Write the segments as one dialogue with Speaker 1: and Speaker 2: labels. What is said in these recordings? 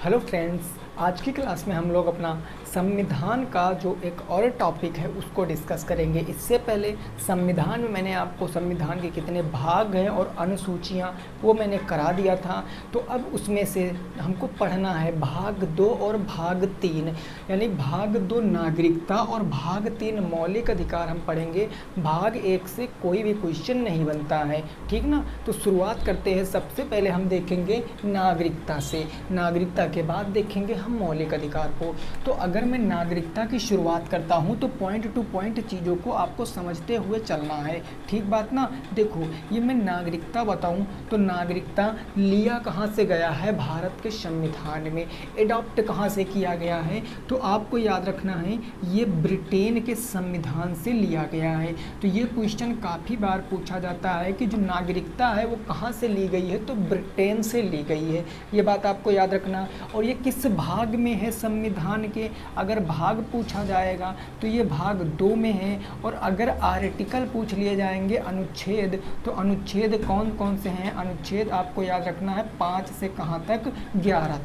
Speaker 1: Hello friends, आज की class में हम लोग अपना संविधान का जो एक और टॉपिक है उसको डिस्कस करेंगे। इससे पहले संविधान में मैंने आपको संविधान के कितने भाग हैं और अनुसूचियाँ वो मैंने करा दिया था। तो अब उसमें से हमको पढ़ना है भाग 2 और भाग 3, यानी भाग 2 नागरिकता और भाग 3 मौलिक अधिकार हम पढ़ेंगे। भाग 1 से कोई भी क्वेश्चन नहीं बनता है, ठीक ना। तो शुरुआत करते हैं। सबसे पहले हम देखेंगे नागरिकता से, नागरिकता के बाद देखेंगे हम मौलिक अधिकार को। तो अगर मैं नागरिकता की शुरुआत करता हूं तो पॉइंट टू पॉइंट चीज़ों को आपको समझते हुए चलना है, ठीक बात ना। देखो, ये मैं नागरिकता बताऊं तो नागरिकता लिया कहां से गया है? भारत के संविधान में। एडॉप्ट कहां से किया गया है? तो आपको याद रखना है ये ब्रिटेन के संविधान से लिया गया है। तो ये क्वेश्चन काफ़ी बार पूछा जाता है कि जो नागरिकता है वो कहाँ से ली गई है? तो ब्रिटेन से ली गई है, ये बात आपको याद रखना। और ये किस भाग में है संविधान के? अगर भाग पूछा जाएगा तो ये भाग 2 में है। और अगर आर्टिकल पूछ लिए जाएंगे, अनुच्छेद, तो अनुच्छेद कौन कौन से हैं? अनुच्छेद आपको याद रखना है 5 से कहाँ तक? 11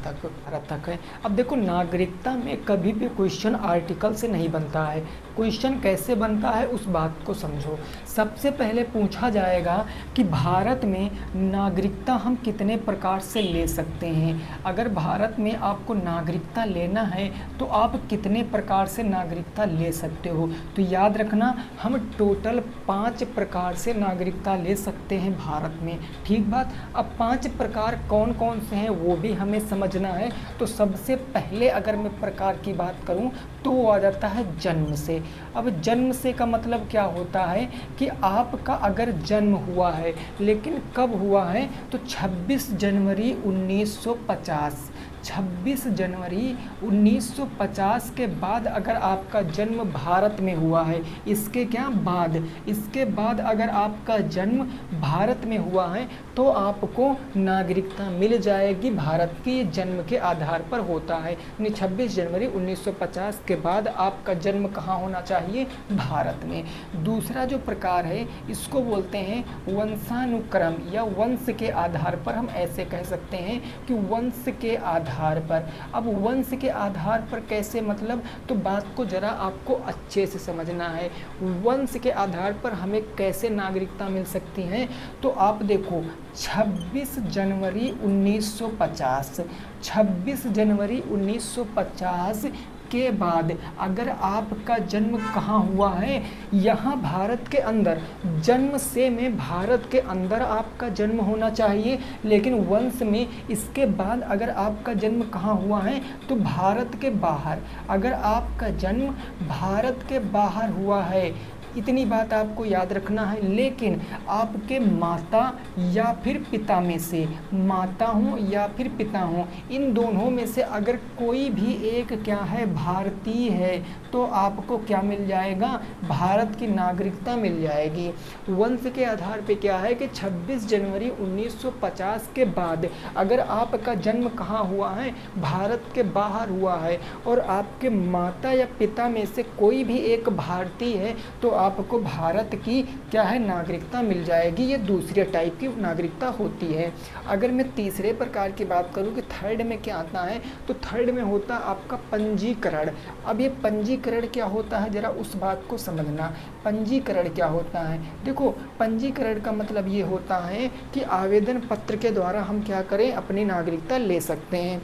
Speaker 1: तक है। अब देखो, नागरिकता में कभी भी क्वेश्चन आर्टिकल से नहीं बनता है। क्वेश्चन कैसे बनता है उस बात को समझो। सबसे पहले पूछा जाएगा कि भारत में नागरिकता हम कितने प्रकार से ले सकते हैं। अगर भारत में आपको नागरिकता लेना है तो आप कितने प्रकार से नागरिकता ले सकते हो? तो याद रखना, हम टोटल 5 प्रकार से नागरिकता ले सकते हैं भारत में, ठीक बात। अब 5 प्रकार कौन कौन से हैं वो भी हमें समझना है। तो सबसे पहले अगर मैं प्रकार की बात करूं तो वो आ जाता है जन्म से। अब जन्म से का मतलब क्या होता है कि आपका अगर जन्म हुआ है, लेकिन कब हुआ है? तो 26 जनवरी 1950, 26 जनवरी 1950 के बाद अगर आपका जन्म भारत में हुआ है, इसके बाद अगर आपका जन्म भारत में हुआ है तो आपको नागरिकता मिल जाएगी। भारत के जन्म के आधार पर होता है, यानी 26 जनवरी 1950 के बाद आपका जन्म कहाँ होना चाहिए? भारत में। दूसरा जो प्रकार है इसको बोलते हैं वंशानुक्रम या वंश के आधार पर। हम ऐसे कह सकते हैं कि वंश के आधार पर। अब वंश के आधार पर कैसे, मतलब? तो बात को जरा आपको अच्छे से समझना है। वंश के आधार पर हमें कैसे नागरिकता मिल सकती है? तो आप देखो, 26 जनवरी 1950, 26 जनवरी 1950 के बाद अगर आपका जन्म कहाँ हुआ है? यहाँ भारत के अंदर। जन्म से में भारत के अंदर आपका जन्म होना चाहिए, लेकिन वंश में इसके बाद अगर आपका जन्म कहाँ हुआ है? तो भारत के बाहर। अगर आपका जन्म भारत के बाहर हुआ है, इतनी बात आपको याद रखना है। लेकिन आपके माता या फिर पिता में से, माता हो या फिर पिता हो, इन दोनों में से अगर कोई भी एक क्या है? भारतीय है, तो आपको क्या मिल जाएगा? भारत की नागरिकता मिल जाएगी। वंश के आधार पे क्या है कि 26 जनवरी 1950 के बाद अगर आपका जन्म कहाँ हुआ है? भारत के बाहर हुआ है, और आपके माता या पिता में से कोई भी एक भारतीय है, तो आपको भारत की क्या है? नागरिकता मिल जाएगी। ये दूसरे टाइप की नागरिकता होती है। अगर मैं तीसरे प्रकार की बात करूं कि थर्ड में क्या आता है, तो थर्ड में होता आपका पंजीकरण। अब ये पंजीकरण क्या होता है, जरा उस बात को समझना। पंजीकरण क्या होता है? देखो, पंजीकरण का मतलब ये होता है कि आवेदन पत्र के द्वारा हम क्या करें? अपनी नागरिकता ले सकते हैं।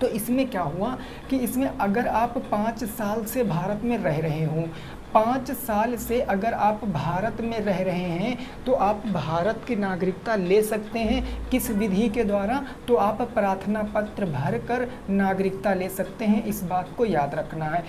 Speaker 1: तो इसमें क्या हुआ कि इसमें अगर आप 5 साल से भारत में रह रहे हो, 5 साल से अगर आप भारत में रह रहे हैं तो आप भारत की नागरिकता ले सकते हैं। किस विधि के द्वारा? तो आप प्रार्थना पत्र भरकर नागरिकता ले सकते हैं। इस बात को याद रखना है।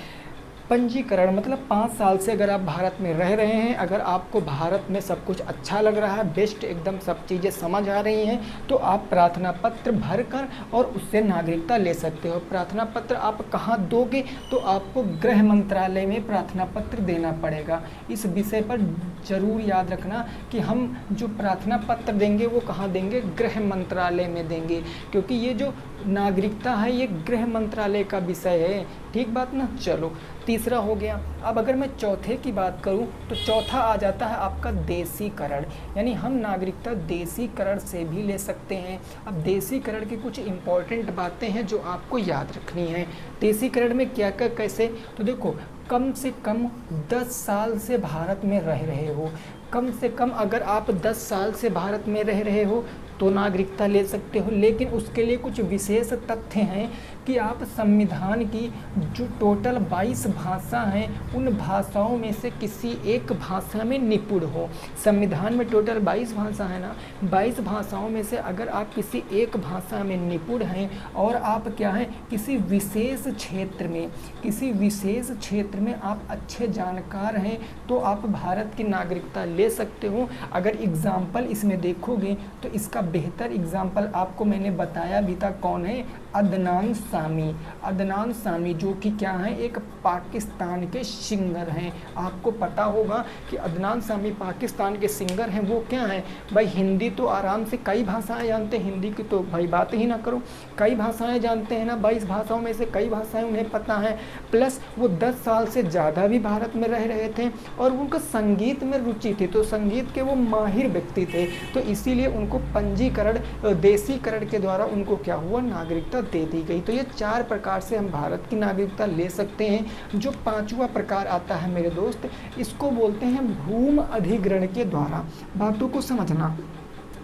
Speaker 1: पंजीकरण मतलब 5 साल से अगर आप भारत में रह रहे हैं, अगर आपको भारत में सब कुछ अच्छा लग रहा है, बेस्ट एकदम सब चीज़ें समझ आ रही हैं, तो आप प्रार्थना पत्र भरकर और उससे नागरिकता ले सकते हो। प्रार्थना पत्र आप कहाँ दोगे? तो आपको गृह मंत्रालय में प्रार्थना पत्र देना पड़ेगा। इस विषय पर ज़रूर याद रखना कि हम जो प्रार्थना पत्र देंगे वो कहाँ देंगे? गृह मंत्रालय में देंगे, क्योंकि ये जो नागरिकता है ये गृह मंत्रालय का विषय है, ठीक बात ना। चलो तीसरा हो गया। अब अगर मैं चौथे की बात करूं तो चौथा आ जाता है आपका देशीकरण, यानी हम नागरिकता देशीकरण से भी ले सकते हैं। अब देशीकरण की कुछ इंपॉर्टेंट बातें हैं जो आपको याद रखनी है। देशीकरण में क्या क्या कैसे, तो देखो कम से कम 10 साल से भारत में रह रहे हो, कम से कम अगर आप 10 साल से भारत में रह रहे हो तो नागरिकता ले सकते हो। लेकिन उसके लिए कुछ विशेष तथ्य हैं कि आप संविधान की जो टोटल 22 भाषा हैं उन भाषाओं में से किसी एक भाषा में निपुण हो। संविधान में टोटल 22 भाषा है ना, 22 भाषाओं में से अगर आप किसी एक भाषा में निपुण हैं और आप क्या है किसी विशेष क्षेत्र में, किसी विशेष क्षेत्र में आप अच्छे जानकार हैं तो आप भारत की नागरिकता ले सकते हो। अगर एग्जाम्पल इसमें देखोगे तो इसका बेहतर एग्जाम्पल आपको मैंने बताया भी था, कौन है, अदनान सामी। अदनान सामी जो कि क्या है, एक पाकिस्तान के सिंगर हैं। आपको पता होगा कि अदनान सामी पाकिस्तान के सिंगर हैं। वो क्या है भाई, हिंदी तो आराम से कई भाषाएं जानते हैं, हिंदी की तो भाई बात ही ना करो, कई भाषाएं जानते हैं ना, 22 भाषाओं में से कई भाषाएं उन्हें पता हैं। प्लस वो 10 साल से ज़्यादा भी भारत में रह रहे थे और उनका संगीत में रुचि थी, तो संगीत के वो माहिर व्यक्ति थे, तो इसीलिए उनको पंजीकरण देशीकरण के द्वारा उनको क्या हुआ, नागरिकता दे दी गई। तो ये 4 प्रकार से हम भारत की नागरिकता ले सकते हैं। जो 5वां प्रकार आता है मेरे दोस्त, इसको बोलते हैं भूमि अधिग्रहण के द्वारा। बातों को समझना,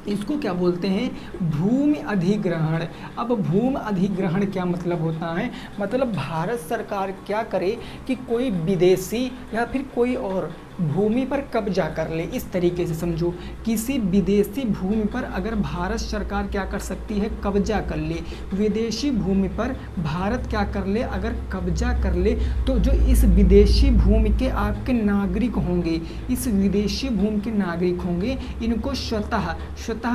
Speaker 1: इसको क्या बोलते हैं, भूमि अधिग्रहण। अब भूमि अधिग्रहण क्या मतलब होता है, मतलब भारत सरकार क्या करे कि कोई विदेशी या फिर कोई और भूमि पर कब्जा कर ले। इस तरीके से समझो, किसी विदेशी भूमि पर अगर भारत सरकार क्या कर सकती है, कब्जा कर ले, विदेशी भूमि पर भारत क्या कर ले, अगर कब्जा कर ले तो जो इस विदेशी भूमि के आपके नागरिक होंगे, इस विदेशी भूमि के नागरिक होंगे, इनको स्वतः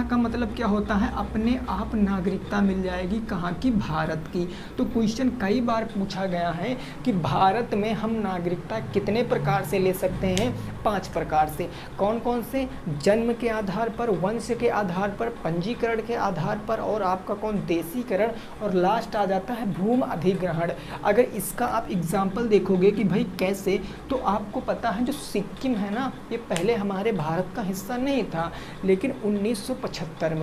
Speaker 1: का मतलब क्या होता है, अपने आप नागरिकता मिल जाएगी। कहाँ की, भारत की। तो क्वेश्चन कई बार पूछा गया है कि भारत में हम नागरिकता कितने प्रकार से ले सकते हैं, 5 प्रकार से। कौन कौन से, जन्म के आधार पर, वंश के आधार पर, पंजीकरण के आधार पर, और आपका कौन, देशीकरण, और लास्ट आ जाता है भूमि अधिग्रहण। अगर इसका आप एग्जाम्पल देखोगे कि भाई कैसे, तो आपको पता है जो सिक्किम है ना, ये पहले हमारे भारत का हिस्सा नहीं था, लेकिन 1975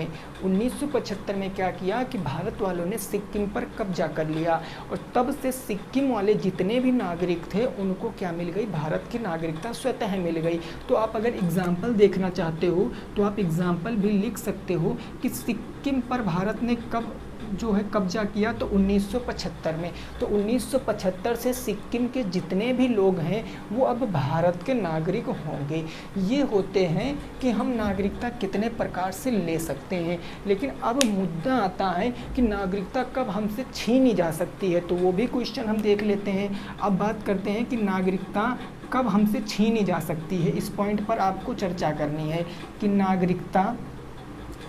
Speaker 1: में क्या किया कि भारत वालों ने सिक्किम पर कब्जा कर लिया और तब से सिक्किम वाले जितने भी नागरिक थे उनको क्या मिल गई, भारत की नागरिकता स्वतः मिल गई। तो आप अगर एग्जाम्पल देखना चाहते हो तो आप एग्जाम्पल भी लिख सकते हो कि सिक्किम पर भारत ने कब जो है कब्जा किया, तो 1975 में। तो 1975 से सिक्किम के जितने भी लोग हैं वो अब भारत के नागरिक होंगे। ये होते हैं कि हम नागरिकता कितने प्रकार से ले सकते हैं। लेकिन अब मुद्दा आता है कि नागरिकता कब हमसे छीनी जा सकती है, तो वो भी क्वेश्चन हम देख लेते हैं। अब बात करते हैं कि नागरिकता कब हमसे छीनी जा सकती है। इस पॉइंट पर आपको चर्चा करनी है कि नागरिकता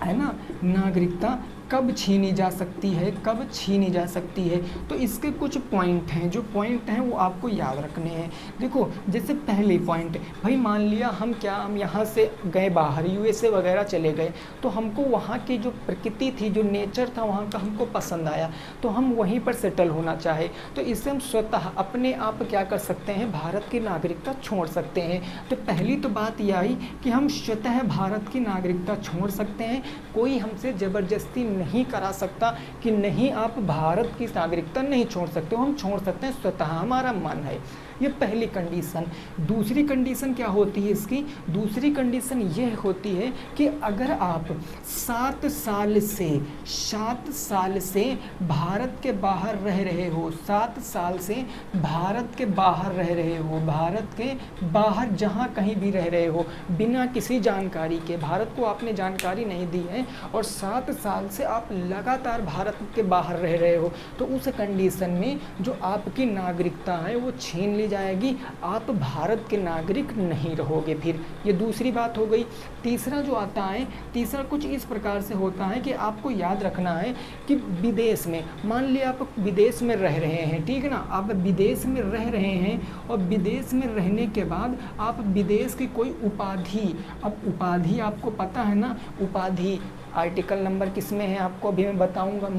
Speaker 1: है ना, नागरिकता कब छीनी जा सकती है, कब छीनी जा सकती है। तो इसके कुछ पॉइंट हैं, जो पॉइंट हैं वो आपको याद रखने हैं। देखो जैसे पहले पॉइंट, भाई मान लिया हम यहाँ से गए बाहर, यूएसए वगैरह चले गए, तो हमको वहाँ की जो प्रकृति थी, जो नेचर था वहाँ का हमको पसंद आया, तो हम वहीं पर सेटल होना चाहे, तो इससे हम स्वतः अपने आप क्या कर सकते हैं, भारत की नागरिकता छोड़ सकते हैं। तो पहली तो बात यह आई कि हम स्वतः भारत की नागरिकता छोड़ सकते हैं, कोई हमसे ज़बरदस्ती नहीं करा सकता कि नहीं आप भारत की नागरिकता नहीं छोड़ सकते हो, हम छोड़ सकते हैं स्वतः, हमारा मन है। ये पहली कंडीशन। दूसरी कंडीशन क्या होती है इसकी, दूसरी कंडीशन ये होती है कि अगर आप 7 साल से भारत के बाहर रह रहे हो, 7 साल से भारत के बाहर रह रहे हो, भारत के बाहर जहाँ कहीं भी रह रहे हो बिना किसी जानकारी के, भारत को आपने जानकारी नहीं दी है और 7 साल से आप लगातार भारत के बाहर रह रहे हो, तो उस कंडीशन में जो आपकी नागरिकता है वो छीन ली जाएगी, आप भारत के नागरिक नहीं रहोगे। फिर ये दूसरी बात हो गई। तीसरा जो आता है, तीसरा कुछ इस प्रकार से होता है कि आपको याद रखना है कि विदेश में, मान लिया आप विदेश में रह रहे हैं, ठीक है ना, आप विदेश में रह रहे हैं और विदेश में रहने के बाद आप विदेश की कोई उपाधि, अब उपाधि आपको पता है ना, उपाधि आर्टिकल नंबर किस में है आपको अभी मैं बताऊंगा।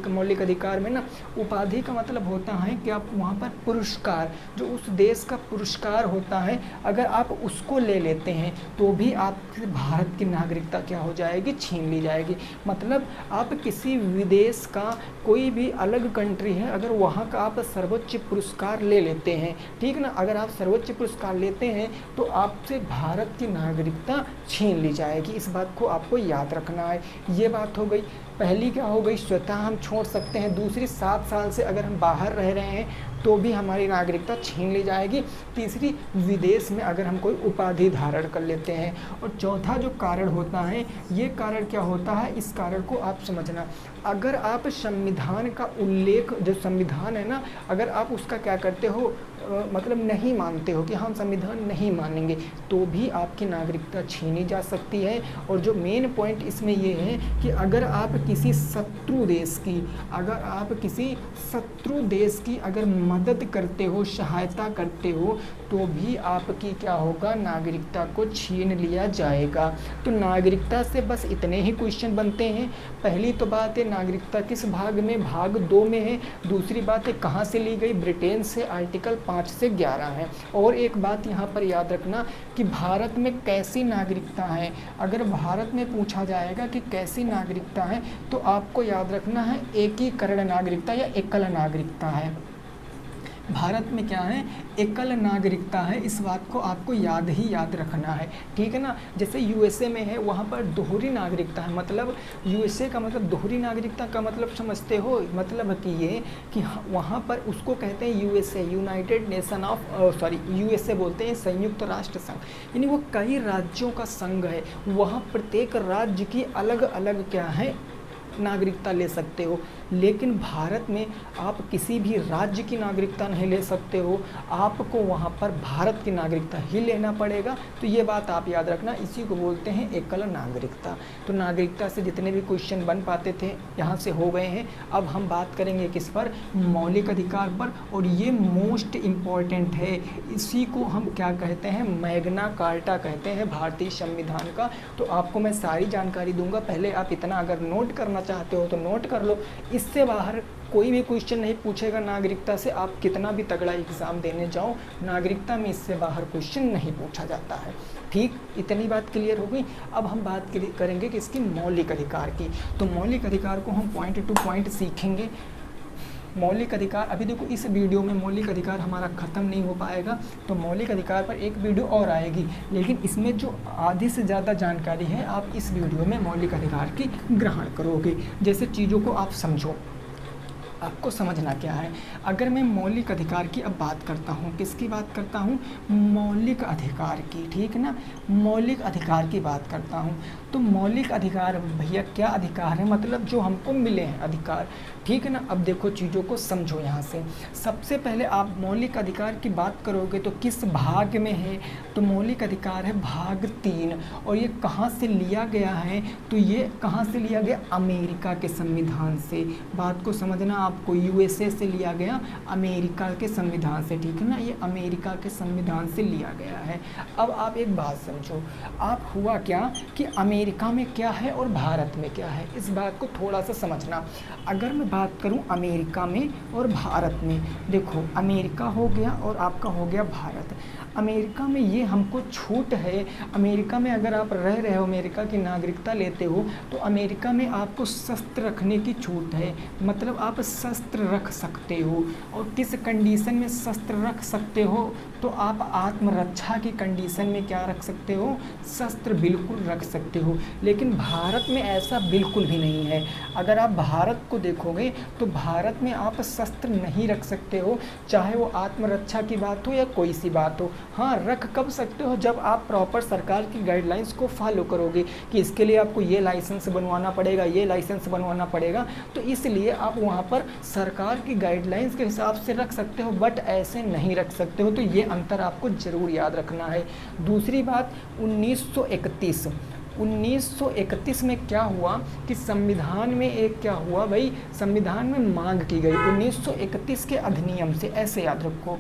Speaker 1: मौलिक अधिकार में ना उपाधि का मतलब होता है कि आप वहाँ पर पुरस्कार, जो उस देश का पुरस्कार होता है, अगर आप उसको ले लेते हैं तो भी आपसे भारत की नागरिकता क्या हो जाएगी, छीन ली जाएगी। मतलब आप किसी विदेश का कोई भी अलग कंट्री है, अगर वहाँ का आप सर्वोच्च पुरस्कार ले लेते हैं, ठीक ना, अगर आप सर्वोच्च पुरस्कार लेते हैं तो आपसे भारत की नागरिकता छीन ली जाएगी। इस बात को आपको याद रखना है। ये बात हो गई। पहली क्या हो गई, स्वतः हम छोड़ सकते हैं। दूसरी, 7 साल से अगर हम बाहर रह रहे हैं तो भी हमारी नागरिकता छीन ली जाएगी। तीसरी, विदेश में अगर हम कोई उपाधि धारण कर लेते हैं। और चौथा जो कारण होता है, ये कारण क्या होता है, इस कारण को आप समझना। अगर आप संविधान का उल्लेख, जो संविधान है ना, अगर आप उसका क्या करते हो, मतलब नहीं मानते हो कि हम संविधान नहीं मानेंगे, तो भी आपकी नागरिकता छीनी जा सकती है। और जो मेन पॉइंट इसमें ये है कि अगर आप किसी शत्रु देश की, अगर आप किसी शत्रु देश की अगर मदद करते हो, सहायता करते हो, तो भी आपकी क्या होगा, नागरिकता को छीन लिया जाएगा। तो नागरिकता से बस इतने ही क्वेश्चन बनते हैं। पहली तो बात है नागरिकता किस भाग में, भाग 2 में है। दूसरी बात है कहाँ से ली गई, ब्रिटेन से, आर्टिकल 5 से 11 है। और एक बात यहाँ पर याद रखना कि भारत में कैसी नागरिकता है। अगर भारत में पूछा जाएगा कि कैसी नागरिकता है, तो आपको याद रखना है एकीकरण नागरिकता या एकल नागरिकता है। भारत में क्या है, एकल नागरिकता है। इस बात को आपको याद रखना है, ठीक है ना। जैसे यूएसए में है, वहाँ पर दोहरी नागरिकता है। मतलब यूएसए का मतलब दोहरी नागरिकता का मतलब समझते हो, मतलब कि ये कि वहाँ पर उसको कहते हैं USA, United nation of USA बोलते हैं, संयुक्त राष्ट्र संघ। यानी वो कई राज्यों का संघ है। वहाँ प्रत्येक राज्य की अलग अलग क्या है, नागरिकता ले सकते हो। लेकिन भारत में आप किसी भी राज्य की नागरिकता नहीं ले सकते हो, आपको वहाँ पर भारत की नागरिकता ही लेना पड़ेगा। तो ये बात आप याद रखना, इसी को बोलते हैं एकल नागरिकता। तो नागरिकता से जितने भी क्वेश्चन बन पाते थे यहाँ से हो गए हैं। अब हम बात करेंगे किस पर, मौलिक अधिकार पर। और ये मोस्ट इम्पॉर्टेंट है, इसी को हम क्या कहते हैं, मैग्ना कार्टा कहते हैं भारतीय संविधान का। तो आपको मैं सारी जानकारी दूंगा, पहले आप इतना अगर नोट करना चाहते हो तो नोट कर लो। इससे बाहर कोई भी क्वेश्चन नहीं पूछेगा नागरिकता से, आप कितना भी तगड़ा एग्ज़ाम देने जाओ, नागरिकता में इससे बाहर क्वेश्चन नहीं पूछा जाता है। ठीक, इतनी बात क्लियर हो गई। अब हम बात करेंगे कि इसकी मौलिक अधिकार की। तो मौलिक अधिकार को हम पॉइंट टू पॉइंट सीखेंगे। मौलिक अधिकार, अभी देखो इस वीडियो में मौलिक अधिकार हमारा ख़त्म नहीं हो पाएगा, तो मौलिक अधिकार पर एक वीडियो और आएगी। लेकिन इसमें जो आधी से ज़्यादा जानकारी है, आप इस वीडियो में मौलिक अधिकार की ग्रहण करोगे। जैसे चीज़ों को आप समझो, आपको समझना क्या है। अगर मैं मौलिक अधिकार की अब बात करता हूँ, किसकी बात करता हूँ, मौलिक अधिकार की, ठीक है ना, मौलिक अधिकार की बात करता हूँ। तो मौलिक अधिकार भैया क्या अधिकार है, मतलब जो हमको मिले हैं अधिकार, ठीक है ना। अब देखो चीज़ों को समझो यहाँ से। सबसे पहले आप मौलिक अधिकार की बात करोगे तो किस भाग में है, तो मौलिक अधिकार है भाग 3। और ये कहाँ से लिया गया है, तो ये कहाँ से लिया गया, अमेरिका के संविधान से। बात को समझना आपको, यूएसए से लिया गया, अमेरिका के संविधान से, ठीक है ना, ये अमेरिका के संविधान से लिया गया है। अब आप एक बात समझो, आप हुआ क्या कि अमेरिका में क्या है और भारत में क्या है, इस बात को थोड़ा सा समझना। अगर मैं बात करूं अमेरिका में और भारत में, देखो अमेरिका हो गया और आपका हो गया भारत। अमेरिका में ये हमको छूट है, अमेरिका में अगर आप रह रहे हो, अमेरिका की नागरिकता लेते हो, तो अमेरिका में आपको शस्त्र रखने की छूट है। मतलब आप शस्त्र रख सकते हो, और किस कंडीशन में शस्त्र रख सकते हो, तो आप आत्मरक्षा की कंडीशन में क्या रख सकते हो, शस्त्र बिल्कुल रख सकते हो। लेकिन भारत में ऐसा बिल्कुल भी नहीं है। अगर आप भारत को देखोगे तो भारत में आप शस्त्र नहीं रख सकते हो, चाहे वो आत्मरक्षा की बात हो या कोई सी बात हो। हाँ, रख कब सकते हो, जब आप प्रॉपर सरकार की गाइडलाइंस को फॉलो करोगे कि इसके लिए आपको ये लाइसेंस बनवाना पड़ेगा, ये लाइसेंस बनवाना पड़ेगा, तो इसलिए आप वहाँ पर सरकार की गाइडलाइंस के हिसाब से रख सकते हो, बट ऐसे नहीं रख सकते हो। तो ये अंतर आपको ज़रूर याद रखना है। दूसरी बात, 1931 में क्या हुआ कि संविधान में एक क्या हुआ भाई, संविधान में मांग की गई 1931 के अधिनियम से, ऐसे याद रखो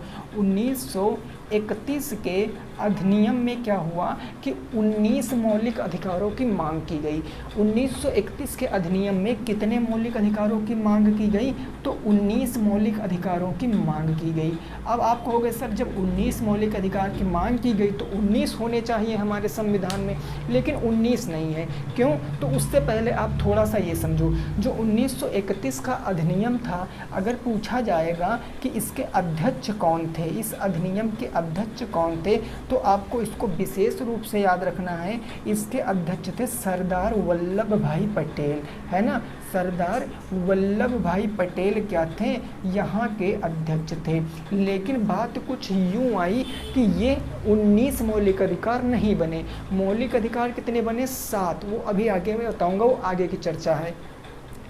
Speaker 1: 1931 के अधिनियम में क्या हुआ कि 19 मौलिक अधिकारों की मांग की गई। 1931 के अधिनियम में कितने मौलिक अधिकारों की मांग की गई? तो 19 मौलिक अधिकारों की मांग की गई। अब आप कहोगे सर जब 19 मौलिक अधिकार की मांग की गई तो 19 होने चाहिए हमारे संविधान में, लेकिन 19 नहीं है। क्यों? तो उससे पहले आप थोड़ा सा ये समझो, जो 1931 का अधिनियम था, अगर पूछा जाएगा कि इसके अध्यक्ष कौन थे, इस अधिनियम के अध्यक्ष कौन थे, तो आपको इसको विशेष रूप से याद रखना है। इसके अध्यक्ष थे सरदार वल्लभ भाई पटेल, है ना। सरदार वल्लभ भाई पटेल क्या थे? यहाँ के अध्यक्ष थे। लेकिन बात कुछ यूँ आई कि ये 19 मौलिक अधिकार नहीं बने। मौलिक अधिकार कितने बने? 7। वो अभी आगे मैं बताऊँगा, वो आगे की चर्चा है।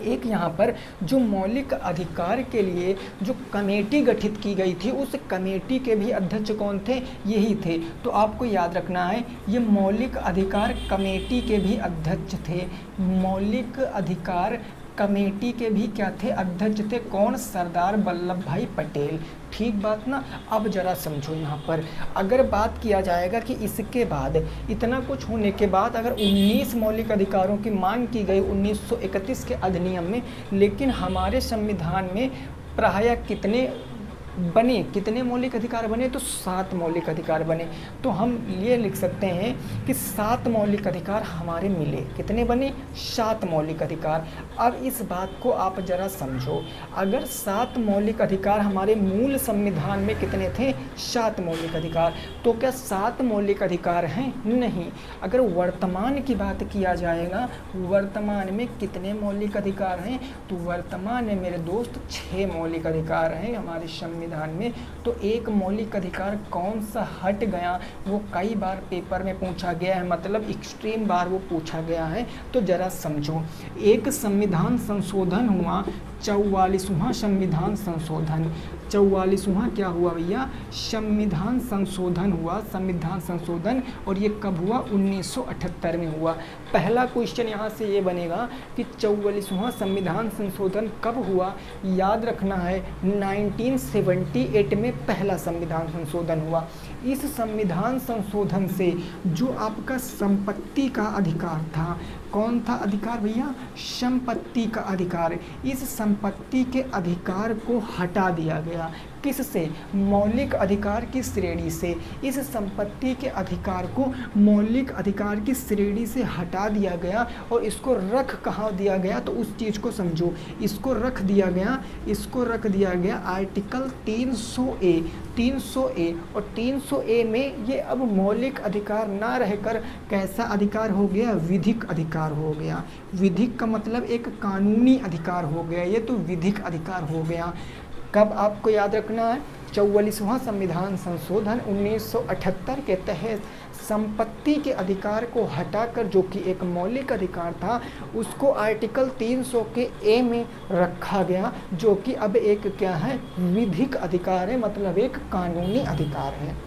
Speaker 1: एक यहाँ पर जो मौलिक अधिकार के लिए जो कमेटी गठित की गई थी, उस कमेटी के भी अध्यक्ष कौन थे? यही थे। तो आपको याद रखना है, ये मौलिक अधिकार कमेटी के भी अध्यक्ष थे। मौलिक अधिकार कमेटी के भी क्या थे? अध्यक्ष थे। कौन? सरदार वल्लभ भाई पटेल। ठीक बात ना। अब जरा समझो, यहाँ पर अगर बात किया जाएगा कि इसके बाद, इतना कुछ होने के बाद अगर 19 मौलिक अधिकारों की मांग की गई 1931 के अधिनियम में, लेकिन हमारे संविधान में प्रायः कितने बने, कितने मौलिक अधिकार बने? तो 7 मौलिक अधिकार बने। तो हम ये लिख सकते हैं कि 7 मौलिक अधिकार हमारे मिले। कितने बने? 7 मौलिक अधिकार। अब इस बात को आप जरा समझो, अगर 7 मौलिक अधिकार हमारे मूल संविधान में कितने थे? 7 मौलिक अधिकार। तो क्या 7 मौलिक अधिकार हैं? नहीं। अगर वर्तमान की बात किया जाएगा, वर्तमान में कितने मौलिक अधिकार हैं? तो वर्तमान में मेरे दोस्त 6 मौलिक अधिकार हैं हमारे संविधान में। तो एक मौलिक अधिकार कौन सा हट गया, वो कई बार पेपर में पूछा गया है, मतलब एक्सट्रीम बार वो पूछा गया है। तो जरा समझो, एक संविधान संशोधन हुआ, 44वां संविधान संशोधन। 44वां क्या हुआ भैया? संविधान संशोधन हुआ, संविधान संशोधन। और ये कब हुआ? 1978 में हुआ। पहला क्वेश्चन यहाँ से ये बनेगा कि 44वां संविधान संशोधन कब हुआ? याद रखना है 1978 में पहला संविधान संशोधन हुआ। इस संविधान संशोधन से जो आपका संपत्ति का अधिकार था, कौन था अधिकार भैया? संपत्ति का अधिकार। इस संपत्ति के अधिकार को हटा दिया गया। किससे? मौलिक अधिकार की श्रेणी से। इस संपत्ति के अधिकार को मौलिक अधिकार की श्रेणी से हटा दिया गया और इसको रख कहाँ दिया गया? तो उस चीज़ को समझो। इसको रख दिया गया आर्टिकल 300A। 300A और 300A में ये अब मौलिक अधिकार ना रहकर कैसा अधिकार हो गया? विधिक अधिकार हो गया। विधिक का मतलब एक कानूनी अधिकार हो गया, ये तो विधिक अधिकार हो गया। कब? आपको याद रखना है 44वां संविधान संशोधन 1978 के तहत संपत्ति के अधिकार को हटाकर, जो कि एक मौलिक अधिकार था, उसको आर्टिकल 300 के ए में रखा गया, जो कि अब एक क्या है? विधिक अधिकार है, मतलब एक कानूनी अधिकार है।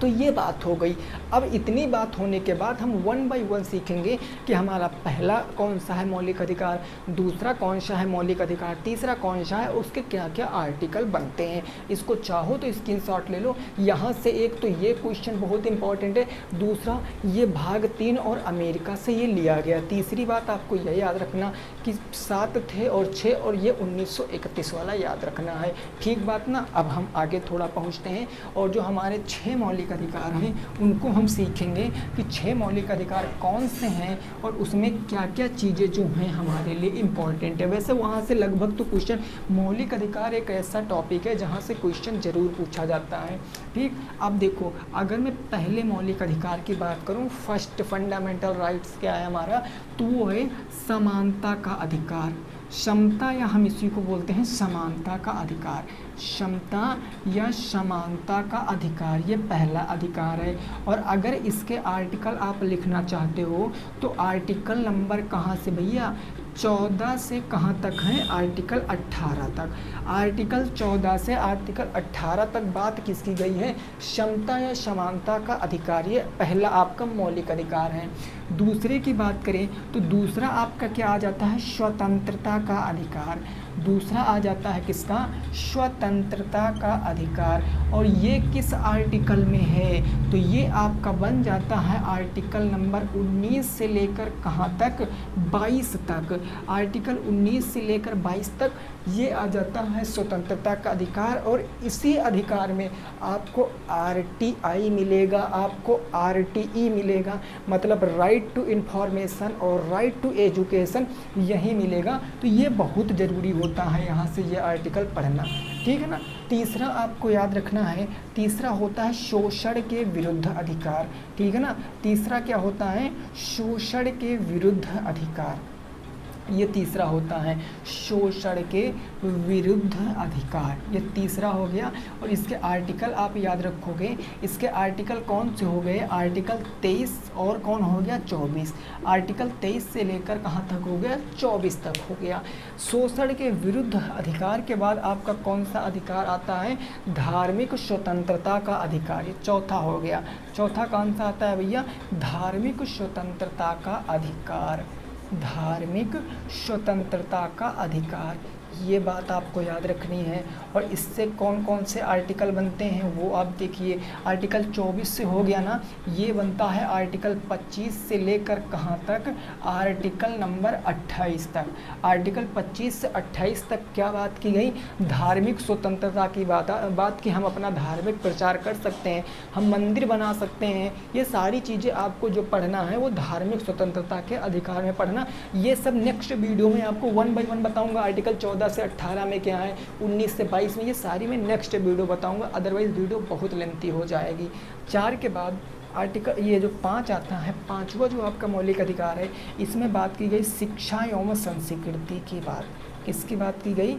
Speaker 1: तो ये बात हो गई। अब इतनी बात होने के बाद हम 1 बाय 1 सीखेंगे कि हमारा पहला कौन सा है मौलिक अधिकार, दूसरा कौन सा है मौलिक अधिकार, तीसरा कौन सा है, उसके क्या क्या आर्टिकल बनते हैं। इसको चाहो तो स्क्रीनशॉट ले लो। यहाँ से एक तो ये क्वेश्चन बहुत इंपॉर्टेंट है, दूसरा ये भाग 3 और अमेरिका से ये लिया गया। तीसरी बात आपको यह याद रखना कि 7 थे और 6 और ये 1931 वाला याद रखना है। ठीक बात ना। अब हम आगे थोड़ा पहुँचते हैं और जो हमारे 6 मौलिक अधिकार हैं उनको हम सीखेंगे कि 6 मौलिक अधिकार कौन से हैं और उसमें क्या क्या चीज़ें जो हैं हमारे लिए इम्पॉर्टेंट है। वैसे वहाँ से लगभग तो क्वेश्चन, मौलिक अधिकार एक ऐसा टॉपिक है जहाँ से क्वेश्चन ज़रूर पूछा जाता है। ठीक। अब देखो, अगर मैं पहले मौलिक अधिकार की बात करूँ, फर्स्ट फंडामेंटल राइट्स क्या है हमारा, तो वो है समानता का अधिकार। समता, या हम इसी को बोलते हैं समानता का अधिकार। क्षमता या समानता का अधिकार, ये पहला अधिकार है। और अगर इसके आर्टिकल आप लिखना चाहते हो तो आर्टिकल नंबर कहाँ से भैया? 14 से कहाँ तक है? आर्टिकल 18 तक। आर्टिकल 14 से आर्टिकल 18 तक बात किस की गई है? क्षमता या समानता का अधिकार। ये पहला आपका मौलिक अधिकार है। दूसरे की बात करें तो दूसरा आपका क्या आ जाता है, स्वतंत्रता का अधिकार। दूसरा आ जाता है किसका, स्वतंत्रता का अधिकार। और ये किस आर्टिकल में है, तो ये आपका बन जाता है आर्टिकल नंबर 19 से लेकर कहाँ तक, 22 तक। आर्टिकल 19 से लेकर 22 तक ये आ जाता है स्वतंत्रता का अधिकार। और इसी अधिकार में आपको RTI मिलेगा, आपको RTE मिलेगा, मतलब राइट टू इन्फॉर्मेशन और राइट टू एजुकेशन यही मिलेगा। तो ये बहुत ज़रूरी होता है यहाँ से ये आर्टिकल पढ़ना, ठीक है ना। तीसरा आपको याद रखना है, तीसरा होता है शोषण के विरुद्ध अधिकार, ठीक है ना। तीसरा क्या होता है, शोषण के विरुद्ध अधिकार। ये तीसरा होता है शोषण के विरुद्ध अधिकार, ये तीसरा हो गया। और इसके आर्टिकल आप याद रखोगे, इसके आर्टिकल कौन से हो गए, आर्टिकल 23 और कौन हो गया, 24। आर्टिकल 23 से लेकर कहाँ तक हो गया, 24 तक हो गया। शोषण के विरुद्ध अधिकार के बाद आपका कौन सा अधिकार आता है, धार्मिक स्वतंत्रता का अधिकार, ये चौथा हो गया। चौथा कौन सा आता है भैया, धार्मिक स्वतंत्रता का अधिकार, धार्मिक स्वतंत्रता का अधिकार। ये बात आपको याद रखनी है। और इससे कौन कौन से आर्टिकल बनते हैं वो आप देखिए। आर्टिकल 24 से हो गया ना, ये बनता है आर्टिकल 25 से लेकर कहाँ तक, आर्टिकल नंबर 28 तक। आर्टिकल 25 से 28 तक क्या बात की गई, धार्मिक स्वतंत्रता की बात की हम अपना धार्मिक प्रचार कर सकते हैं, हम मंदिर बना सकते हैं। ये सारी चीज़ें आपको जो पढ़ना है वो धार्मिक स्वतंत्रता के अधिकार में पढ़ना। ये सब नेक्स्ट वीडियो में आपको 1 बाय 1 बताऊँगा। आर्टिकल 14 से 18 में क्या है, 19 से 22 में, ये सारी मैं नेक्स्ट वीडियो बताऊंगा, अदरवाइज वीडियो बहुत लेंथी हो जाएगी। 4 के बाद आर्टिकल ये जो 5 आता है, पांचवा जो आपका मौलिक अधिकार है, इसमें बात की गई शिक्षा एवं संस्कृति की बात। किसकी बात की गई,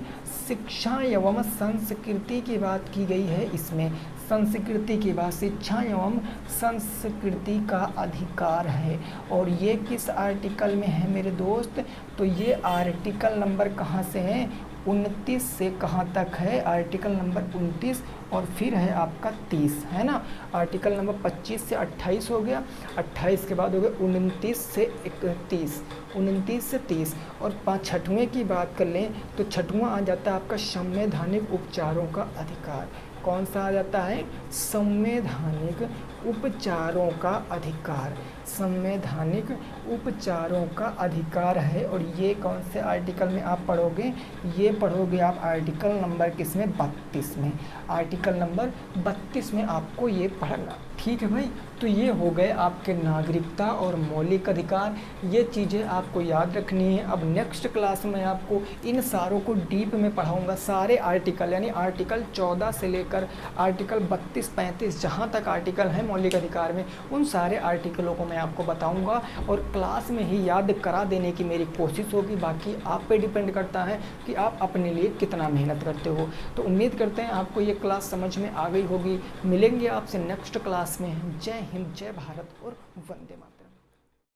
Speaker 1: शिक्षा एवं संस्कृति की बात की गई है। इसमें संस्कृति की बात, शिक्षा एवं संस्कृति का अधिकार है। और ये किस आर्टिकल में है मेरे दोस्त, तो ये आर्टिकल नंबर कहाँ से है, 29 से कहाँ तक है, आर्टिकल नंबर 29। और फिर है आपका 30, है ना। आर्टिकल नंबर 25 से 28 हो गया, 28 के बाद हो गया 29 से 31, 29 से 30। और छठवें की बात कर लें तो छठवां आ जाता है आपका संवैधानिक उपचारों का अधिकार। कौन सा आ जाता है, संवैधानिक उपचारों का अधिकार, संवैधानिक उपचारों का अधिकार है। और ये कौन से आर्टिकल में आप पढ़ोगे, ये पढ़ोगे आप आर्टिकल नंबर किसमें, 32 में। आर्टिकल नंबर 32 में आपको ये पढ़ना, ठीक है भाई। तो ये हो गए आपके नागरिकता और मौलिक अधिकार, ये चीज़ें आपको याद रखनी है। अब नेक्स्ट क्लास में आपको इन सारों को डीप में पढ़ाऊंगा, सारे आर्टिकल, यानी आर्टिकल 14 से लेकर आर्टिकल 32-35 जहाँ तक आर्टिकल हैं मौलिक अधिकार में, उन सारे आर्टिकलों को मैं आपको बताऊंगा और क्लास में ही याद करा देने की मेरी कोशिश होगी। बाकी आप पे डिपेंड करता है कि आप अपने लिए कितना मेहनत करते हो। तो उम्मीद करते हैं आपको ये क्लास समझ में आ गई होगी। मिलेंगे आपसे नेक्स्ट क्लास में। जय हिंद, जय भारत और वंदे मातरम।